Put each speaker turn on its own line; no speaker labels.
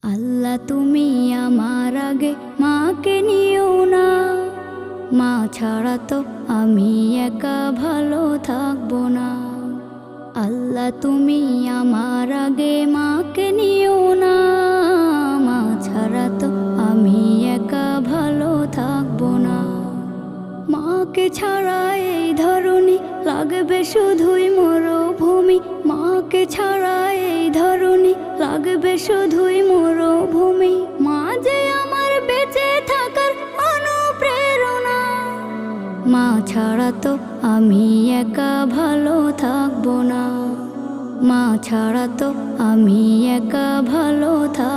আল্লাহ তুমি আমার আগে মাকে নিও না, মা ছাড়া তো আমি একা ভালো থাকবো না। আল্লাহ তুমি আমার আগে মাকে নিও না, মা ছাড়া তো আমি একা ভালো থাকবো না। মাকে ছাড়া এই ধরনী লাগবে শুধুই মরুভূমি, মাকে ছাড়া এই ধরনী লাগবে শুধুই মরুভূমি। মা যে আমার বেঁচে থাকার অনুপ্রেরণা, মা ছাড়া তো আমি একা ভালো থাকবো না, মা ছাড়া তো আমি একা ভালো থাকবো